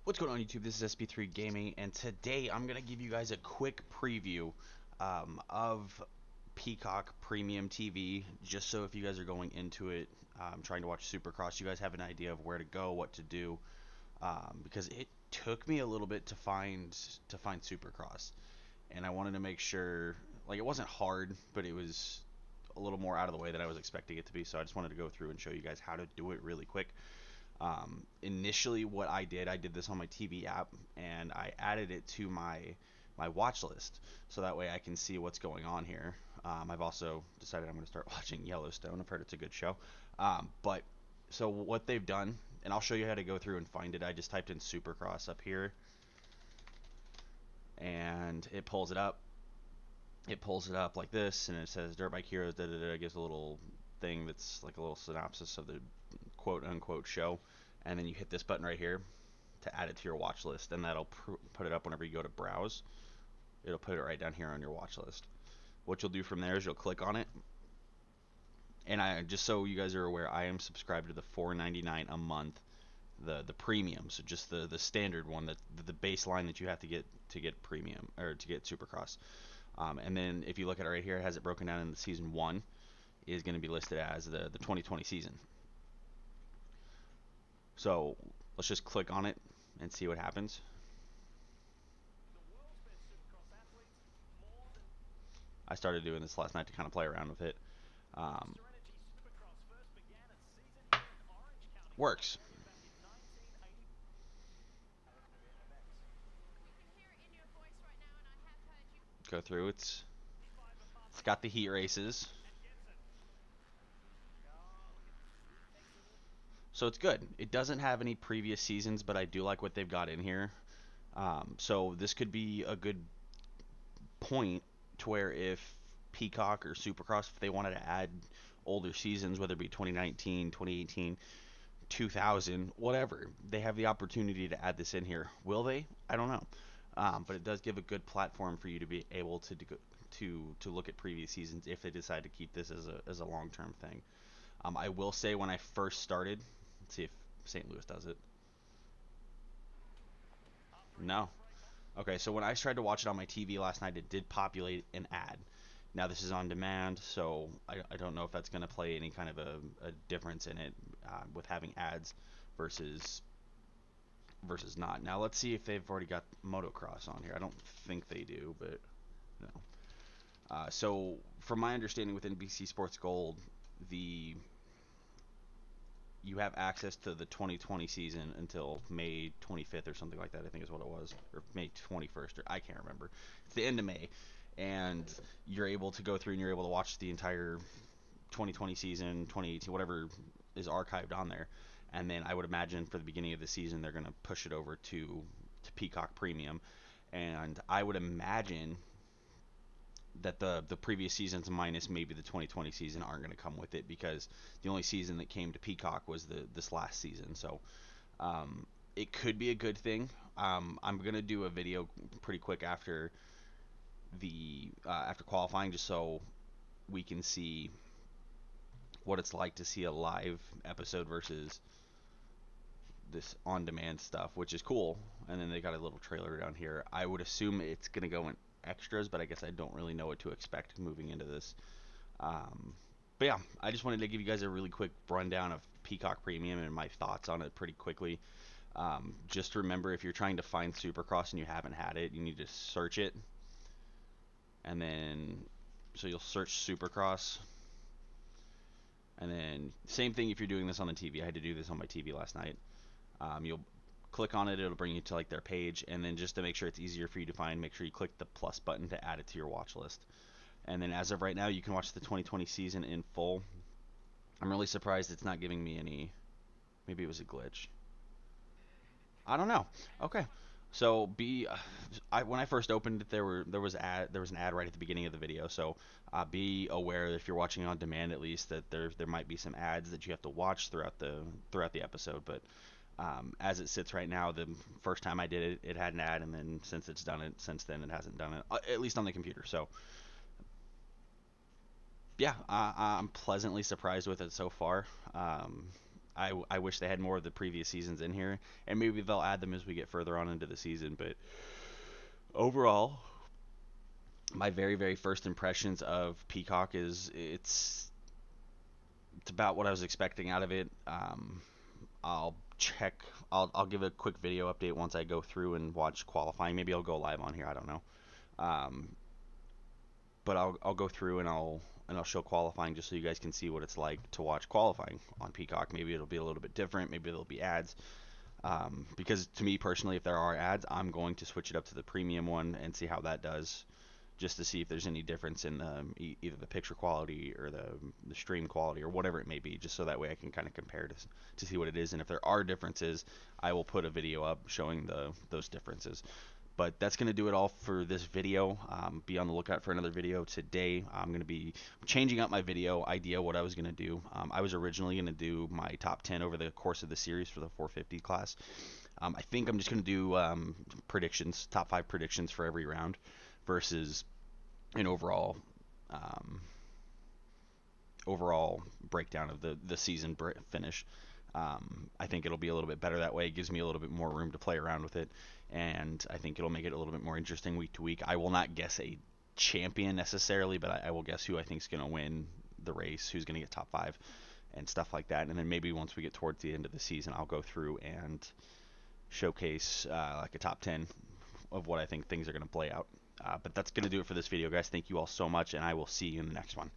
What's going on YouTube? This is SP3 Gaming, and today I'm going to give you guys a quick preview of Peacock Premium TV, just so if you guys are going into it trying to watch Supercross, you guys have an idea of where to go, what to do, because it took me a little bit to find Supercross, and I wanted to make sure, like, it wasn't hard, but it was a little more out of the way than I was expecting it to be, so I just wanted to go through and show you guys how to do it really quick. Initially, what I did this on my TV app, and I added it to my watch list, so that way I can see what's going on here. I've also decided I'm going to start watching Yellowstone. I've heard it's a good show. But so what they've done, and I'll show you how to go through and find it. I just typed in Supercross up here, and it pulls it up. It pulls it up like this, and it says Dirt Bike Heroes. Da, da, da, gives a little thing that's like a little synopsis of the quote unquote show, and then you hit this button right here to add it to your watch list, and that'll put it up whenever you go to browse. It'll put it right down here on your watch list. What you'll do from there is you'll click on it, and I just so you guys are aware, I am subscribed to the $4.99 a month, the premium, so just the standard one, that the baseline that you have to get premium or to get Supercross. And then if you look at it right here, it has it broken down in the season 1 is going to be listed as the 2020 season. So let's just click on it and see what happens. I started doing this last night to kind of play around with it. Um, Works. Go through. It's got the heat races, so it's good. It doesn't have any previous seasons, but I do like what they've got in here. So this could be a good point to where if Peacock or Supercross, if they wanted to add older seasons, whether it be 2019, 2018, 2000, whatever, they have the opportunity to add this in here. Will they? I don't know. But it does give a good platform for you to be able to look at previous seasons if they decide to keep this as a long-term thing. I will say when I first started, let's see if St. Louis does it. No. Okay, so when I tried to watch it on my TV last night, it did populate an ad. Now this is on demand, so I don't know if that's going to play any kind of a difference in it with having ads versus not. Now let's see if they've already got motocross on here. I don't think they do, but no. So from my understanding with NBC Sports Gold, the you have access to the 2020 season until May 25th or something like that, I think is what it was, or May 21st, or I can't remember. It's the end of May, and you're able to go through and you're able to watch the entire 2020 season, 2018, whatever is archived on there. And then I would imagine for the beginning of the season they're going to push it over to Peacock Premium, and I would imagine that the previous seasons minus maybe the 2020 season aren't going to come with it, because the only season that came to Peacock was this last season. So it could be a good thing. I'm going to do a video pretty quick after after qualifying, just so we can see what it's like to see a live episode versus this on-demand stuff, which is cool. And then they got a little trailer down here. I would assume it's going to go in extras, but I guess I don't really know what to expect moving into this. But yeah, I just wanted to give you guys a really quick rundown of Peacock Premium and my thoughts on it pretty quickly. Just remember, if you're trying to find Supercross and you haven't had it, you need to search it. And then, so you'll search Supercross. And then, same thing if you're doing this on the TV. I had to do this on my TV last night. You'll click on it, it'll bring you to like their page, and then just to make sure it's easier for you to find, make sure you click the plus button to add it to your watch list. And then as of right now, you can watch the 2020 season in full. I'm really surprised it's not giving me any. Maybe it was a glitch. I don't know. Okay. So when I first opened it, there was an ad right at the beginning of the video. So be aware that if you're watching on demand, at least, that there might be some ads that you have to watch throughout the episode. But as it sits right now, the first time I did it, it had an ad, and then since then it hasn't done it, at least on the computer. So yeah, I'm pleasantly surprised with it so far. I wish they had more of the previous seasons in here, and maybe they'll add them as we get further on into the season. But overall, my very first impressions of Peacock is it's about what I was expecting out of it. I'll check. I'll give a quick video update once I go through and watch qualifying. Maybe I'll go live on here. I don't know. Um, but I'll go through and I'll show qualifying just so you guys can see what it's like to watch qualifying on Peacock. Maybe it'll be a little bit different. Maybe there'll be ads. Because to me personally, if there are ads, I'm going to switch it up to the premium one and see how that does, just to see if there's any difference in either the picture quality or the stream quality or whatever it may be, just so that way I can kind of compare to see what it is. And if there are differences, I will put a video up showing those differences. But that's going to do it all for this video. Be on the lookout for another video today. I'm going to be changing up my video idea, what I was going to do. I was originally going to do my top 10 over the course of the series for the 450 class. I think I'm just going to do predictions, top 5 predictions for every round versus an um, overall breakdown of the season finish. I think it'll be a little bit better that way. It gives me a little bit more room to play around with it, and I think it'll make it a little bit more interesting week to week. I will not guess a champion necessarily, but I will guess who I think is going to win the race, who's going to get top 5, and stuff like that. And then maybe once we get towards the end of the season, I'll go through and showcase like a top 10 of what I think things are going to play out. But that's going to do it for this video, guys. Thank you all so much, and I will see you in the next one.